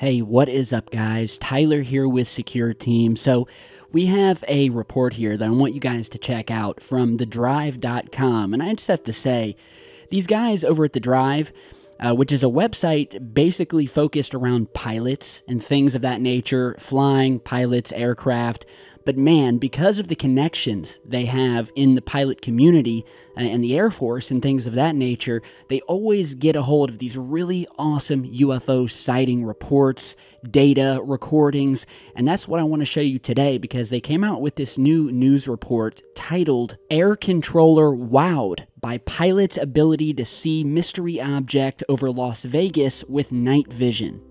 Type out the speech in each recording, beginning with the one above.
Hey, what is up, guys? Tyler here with Secure Team. So we have a report here that I want you guys to check out from thedrive.com. And I just have to say, these guys over at The Drive, which is a website basically focused around pilots and things of that nature, flying, pilots, aircraft. But man, because of the connections they have in the pilot community and the Air Force and things of that nature, they always get a hold of these really awesome UFO sighting reports, data, recordings, and that's what I want to show you today because they came out with this new news report titled Air Controller Wowed by Pilot's Ability to See Mystery Object Over Las Vegas with Night Vision.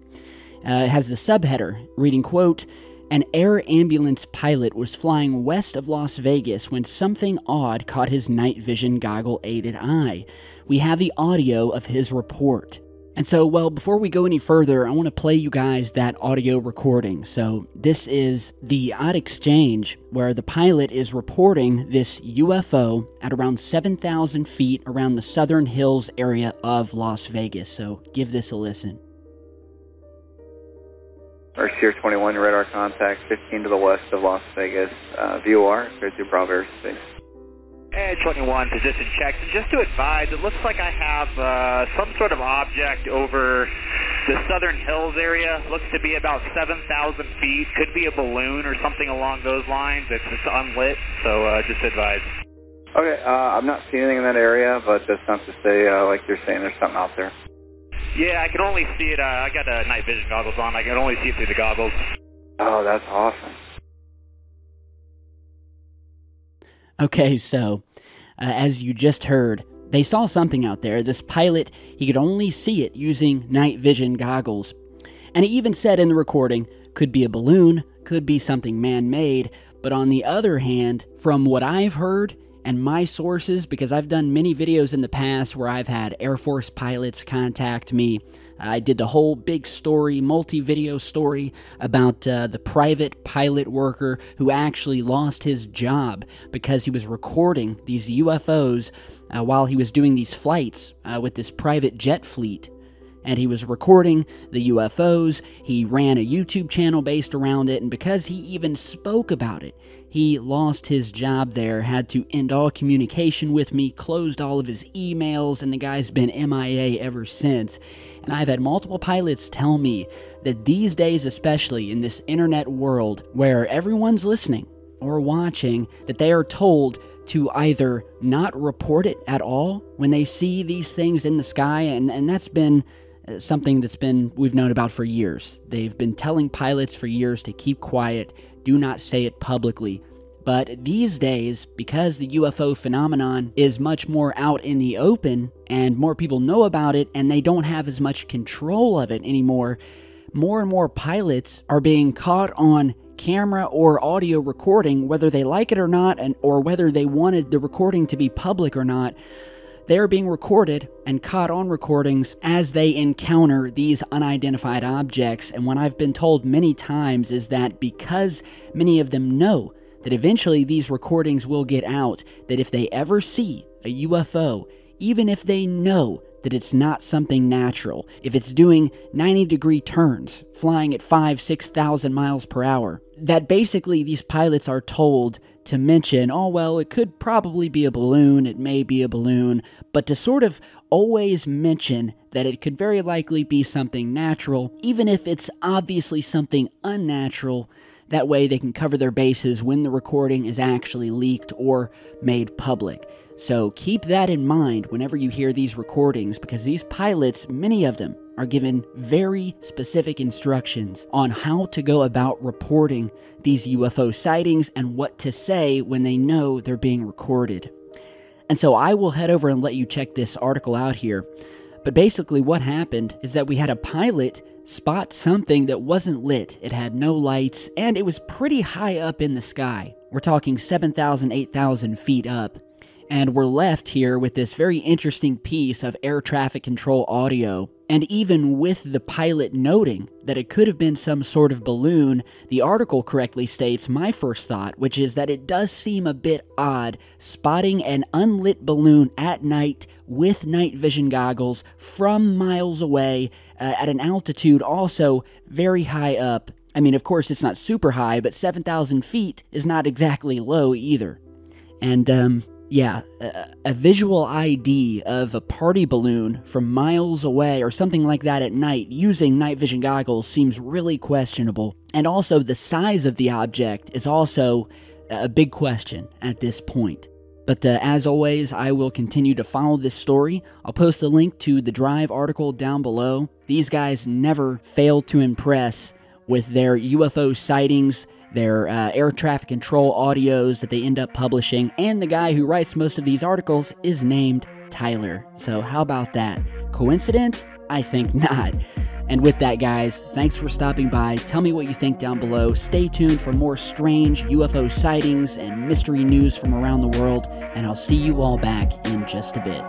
It has the subheader reading, quote, "An air ambulance pilot was flying west of Las Vegas when something odd caught his night vision goggle-aided eye. We have the audio of his report." And so, well, before we go any further, I want to play you guys that audio recording. So this is the odd exchange where the pilot is reporting this UFO at around 7,000 feet around the Southern Hills area of Las Vegas. So give this a listen. Sierra 21, radar contact 15 to the west of Las Vegas. VOR, clear through Bravo airspace. Hey, 21, position checked. Just to advise, it looks like I have some sort of object over the Southern Hills area. Looks to be about 7,000 feet. Could be a balloon or something along those lines. It's just unlit, so just advise. Okay, I'm not seeing anything in that area, but that's not to say, like you're saying, there's something out there. Yeah, I can only see it. I got the night vision goggles on. I can only see it through the goggles. Oh, that's awesome. Okay, so as you just heard, they saw something out there. This pilot, he could only see it using night vision goggles. And he even said in the recording, could be a balloon, could be something man-made. But on the other hand, from what I've heard, and my sources, because I've done many videos in the past where I've had Air Force pilots contact me. I did the whole big story, multi-video story about the private pilot worker who actually lost his job because he was recording these UFOs while he was doing these flights with this private jet fleet. And he was recording the UFOs, he ran a YouTube channel based around it, and because he even spoke about it, he lost his job there, had to end all communication with me, closed all of his emails, and the guy's been MIA ever since. And I've had multiple pilots tell me that these days, especially in this internet world where everyone's listening or watching, that they are told to either not report it at all when they see these things in the sky, and that's been something we've known about for years. They've been telling pilots for years to keep quiet, do not say it publicly. But these days, because the UFO phenomenon is much more out in the open and more people know about it and they don't have as much control of it anymore, more and more pilots are being caught on camera or audio recording, whether they like it or not, or whether they wanted the recording to be public or not. They're being recorded and caught on recordings as they encounter these unidentified objects. And what I've been told many times is that because many of them know that eventually these recordings will get out, that if they ever see a UFO, even if they know that it's not something natural, if it's doing 90-degree turns, flying at 5,000-6,000 miles per hour, that basically these pilots are told to mention, oh, well, it could probably be a balloon, it may be a balloon, but to sort of always mention that it could very likely be something natural, even if it's obviously something unnatural. That way they can cover their bases when the recording is actually leaked or made public. So keep that in mind whenever you hear these recordings, because these pilots, many of them, are given very specific instructions on how to go about reporting these UFO sightings and what to say when they know they're being recorded. And so I will head over and let you check this article out here. But basically what happened is that we had a pilot spot something that wasn't lit. It had no lights, and it was pretty high up in the sky. We're talking 7,000, 8,000 feet up. And we're left here with this very interesting piece of air traffic control audio. And even with the pilot noting that it could have been some sort of balloon, the article correctly states my first thought, which is that it does seem a bit odd spotting an unlit balloon at night with night vision goggles from miles away at an altitude also very high up. I mean, of course, it's not super high, but 7,000 feet is not exactly low either. And, yeah, a visual ID of a party balloon from miles away or something like that at night using night vision goggles seems really questionable. And also, the size of the object is also a big question at this point. But as always, I will continue to follow this story. I'll post a link to the Drive article down below. These guys never fail to impress with their UFO sightings, their air traffic control audios that they end up publishing, and the guy who writes most of these articles is named Tyler. So how about that? Coincidence? I think not. And with that, guys, thanks for stopping by. Tell me what you think down below. Stay tuned for more strange UFO sightings and mystery news from around the world, and I'll see you all back in just a bit.